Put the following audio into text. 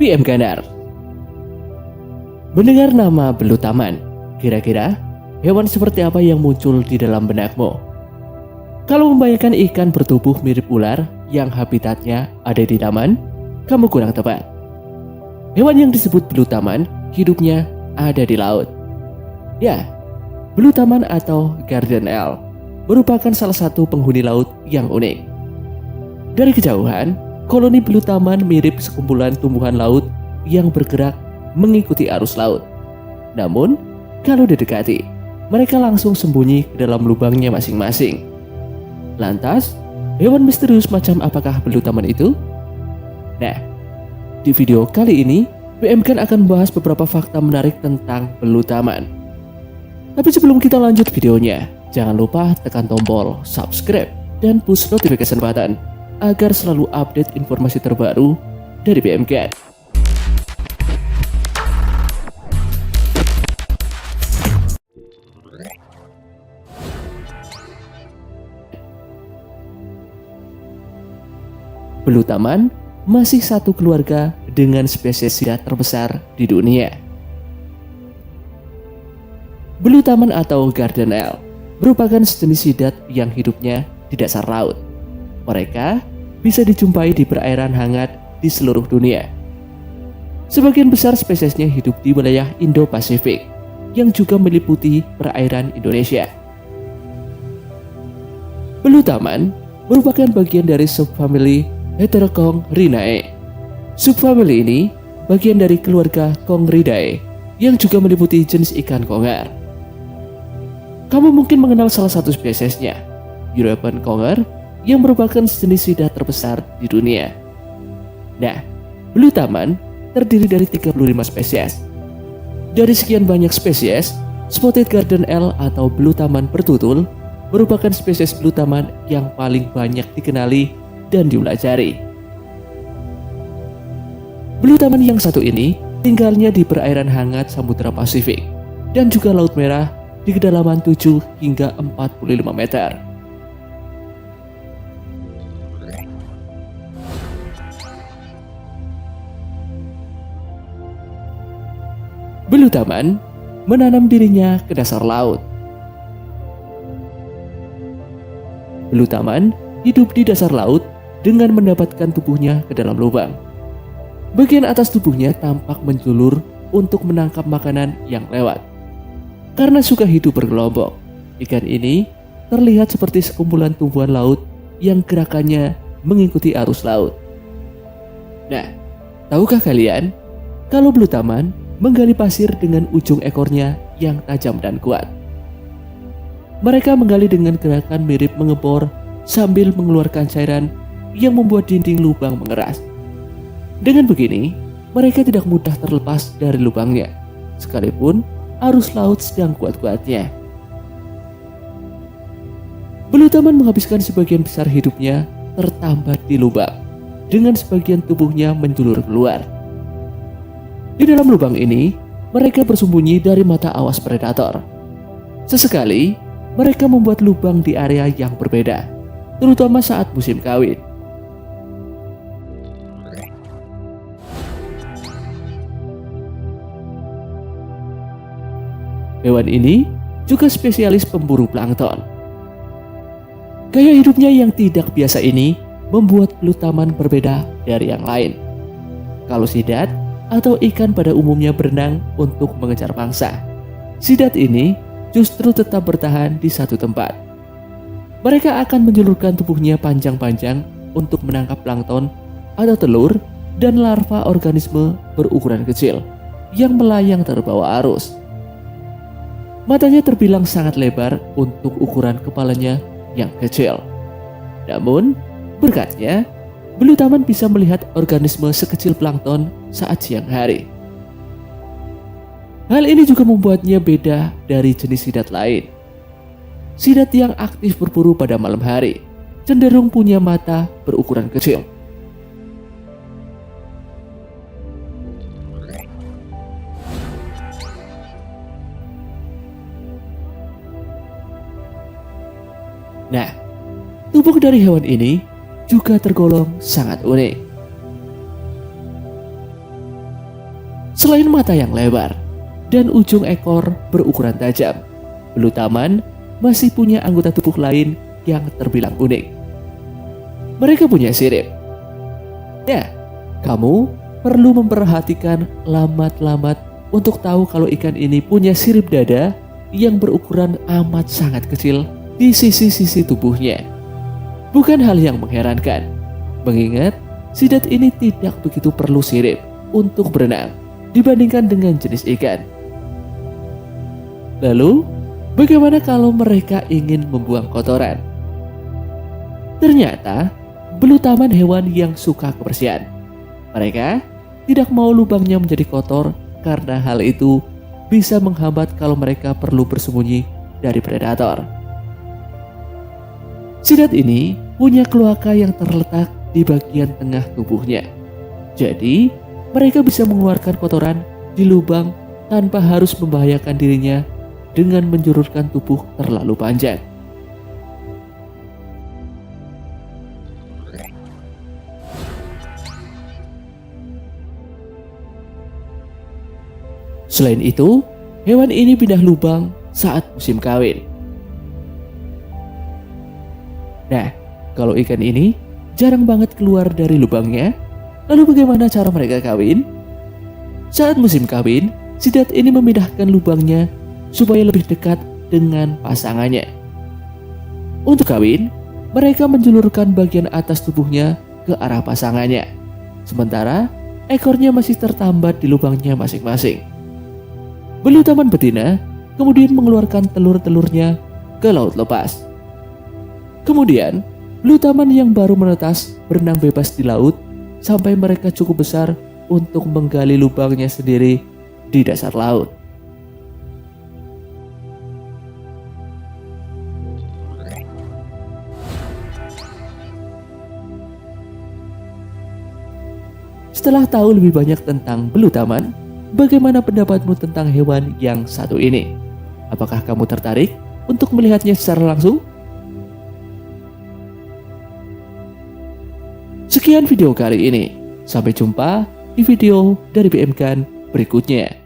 PM Ganar. Mendengar nama belut taman, kira-kira hewan seperti apa yang muncul di dalam benakmu? Kalau membayangkan ikan bertubuh mirip ular yang habitatnya ada di taman, kamu kurang tepat. Hewan yang disebut belut taman hidupnya ada di laut. Ya, belut taman atau garden eel merupakan salah satu penghuni laut yang unik. Dari kejauhan, koloni belut taman mirip sekumpulan tumbuhan laut yang bergerak mengikuti arus laut. Namun, kalau didekati, mereka langsung sembunyi ke dalam lubangnya masing-masing. Lantas, hewan misterius macam apakah belut taman itu? Nah, di video kali ini, PM Gan akan membahas beberapa fakta menarik tentang belut taman. Tapi sebelum kita lanjut videonya, jangan lupa tekan tombol subscribe dan push notification button agar selalu update informasi terbaru dari PM Gan. Belut taman masih satu keluarga dengan spesies sidat terbesar di dunia. Belut taman atau garden eel merupakan sejenis sidat yang hidupnya di dasar laut. Mereka bisa dijumpai di perairan hangat di seluruh dunia. Sebagian besar spesiesnya hidup di wilayah Indo-Pasifik yang juga meliputi perairan Indonesia. Belut taman merupakan bagian dari subfamili Heterocongridae. Subfamili ini bagian dari keluarga Congridae yang juga meliputi jenis ikan kongar. Kamu mungkin mengenal salah satu spesiesnya, European conger, yang merupakan sejenis sidat terbesar di dunia. Nah, belut taman terdiri dari 35 spesies. Dari sekian banyak spesies, Spotted Garden Eel atau belut taman bertutul merupakan spesies belut taman yang paling banyak dikenali dan dipelajari. Belut taman yang satu ini tinggalnya di perairan hangat Samudra Pasifik dan juga Laut Merah di kedalaman 7 hingga 45 meter. Belut taman menanam dirinya ke dasar laut. Belut taman hidup di dasar laut dengan mendapatkan tubuhnya ke dalam lubang. Bagian atas tubuhnya tampak menjulur untuk menangkap makanan yang lewat. Karena suka hidup bergelombok, ikan ini terlihat seperti sekumpulan tumbuhan laut yang gerakannya mengikuti arus laut. Nah, tahukah kalian kalau belut taman menggali pasir dengan ujung ekornya yang tajam dan kuat? Mereka menggali dengan gerakan mirip mengepor sambil mengeluarkan cairan yang membuat dinding lubang mengeras. Dengan begini, mereka tidak mudah terlepas dari lubangnya, sekalipun arus laut sedang kuat-kuatnya. Belut taman menghabiskan sebagian besar hidupnya tertambat di lubang, dengan sebagian tubuhnya menjulur keluar. Di dalam lubang ini, mereka bersembunyi dari mata awas predator. Sesekali, mereka membuat lubang di area yang berbeda, terutama saat musim kawin. Hewan ini juga spesialis pemburu plankton. Gaya hidupnya yang tidak biasa ini membuat belut taman berbeda dari yang lain. Kalau sidat atau ikan pada umumnya berenang untuk mengejar mangsa, sidat ini justru tetap bertahan di satu tempat. Mereka akan menjulurkan tubuhnya panjang-panjang untuk menangkap plankton atau telur dan larva organisme berukuran kecil yang melayang terbawa arus. Matanya terbilang sangat lebar untuk ukuran kepalanya yang kecil. Namun, berkatnya, belut taman bisa melihat organisme sekecil plankton saat siang hari. Hal ini juga membuatnya beda dari jenis sidat lain. Sidat yang aktif berburu pada malam hari cenderung punya mata berukuran kecil. Nah, tubuh dari hewan ini juga tergolong sangat unik. Selain mata yang lebar dan ujung ekor berukuran tajam, belut taman masih punya anggota tubuh lain yang terbilang unik. Mereka punya sirip. Ya, kamu perlu memperhatikan lamat-lamat untuk tahu kalau ikan ini punya sirip dada yang berukuran amat sangat kecil di sisi-sisi tubuhnya. Bukan hal yang mengherankan, mengingat sidat ini tidak begitu perlu sirip untuk berenang dibandingkan dengan jenis ikan. Lalu, bagaimana kalau mereka ingin membuang kotoran? Ternyata, belut taman hewan yang suka kebersihan. Mereka tidak mau lubangnya menjadi kotor karena hal itu bisa menghambat kalau mereka perlu bersembunyi dari predator. Sidat ini punya kloaka yang terletak di bagian tengah tubuhnya. Jadi, mereka bisa mengeluarkan kotoran di lubang tanpa harus membahayakan dirinya dengan menjulurkan tubuh terlalu panjang. Selain itu, hewan ini pindah lubang saat musim kawin. Nah, kalau ikan ini jarang banget keluar dari lubangnya, lalu bagaimana cara mereka kawin? Saat musim kawin, sidat ini memindahkan lubangnya supaya lebih dekat dengan pasangannya. Untuk kawin, mereka menjulurkan bagian atas tubuhnya ke arah pasangannya, sementara ekornya masih tertambat di lubangnya masing-masing. Belut taman betina kemudian mengeluarkan telur-telurnya ke laut lepas. Kemudian, belut taman yang baru menetas berenang bebas di laut sampai mereka cukup besar untuk menggali lubangnya sendiri di dasar laut. Setelah tahu lebih banyak tentang belut taman, bagaimana pendapatmu tentang hewan yang satu ini? Apakah kamu tertarik untuk melihatnya secara langsung? Sekian video kali ini. Sampai jumpa di video dari BM Kan berikutnya.